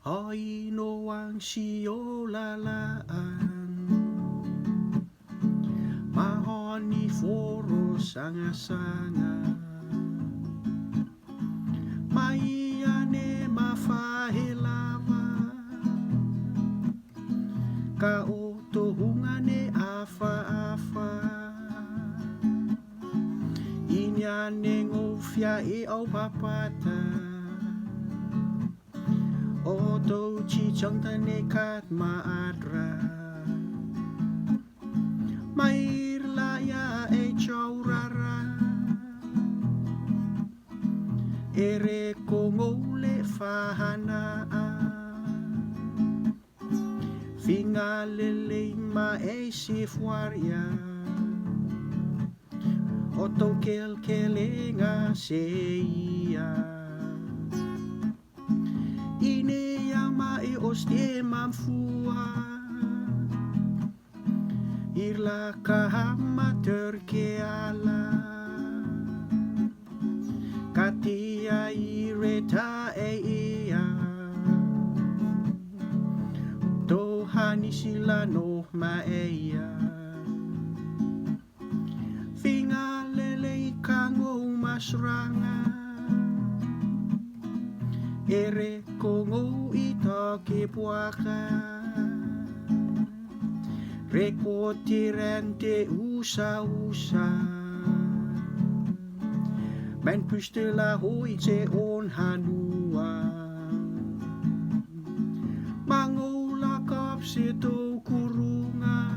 Haino ang siolalaan, mahoni foro sanga-sanga, maiane mafahilava, kautohungane afa-afa, inyane ngofia e au papata, Oto chi chang tane kat maadra Mair laya e chaurara Ere kongole fahana Fingalele ma e sifwaria Oto kel kelenga seia Ine yama e ostie mamfua Irla kahama terkeala Katia ireta e ia Tohani sila no maea Fingalele kango masranga Ere kongo ita kepuaka Reko tirente usa-usa Men pystela hoitse on hanua Mangola kapse to kurunga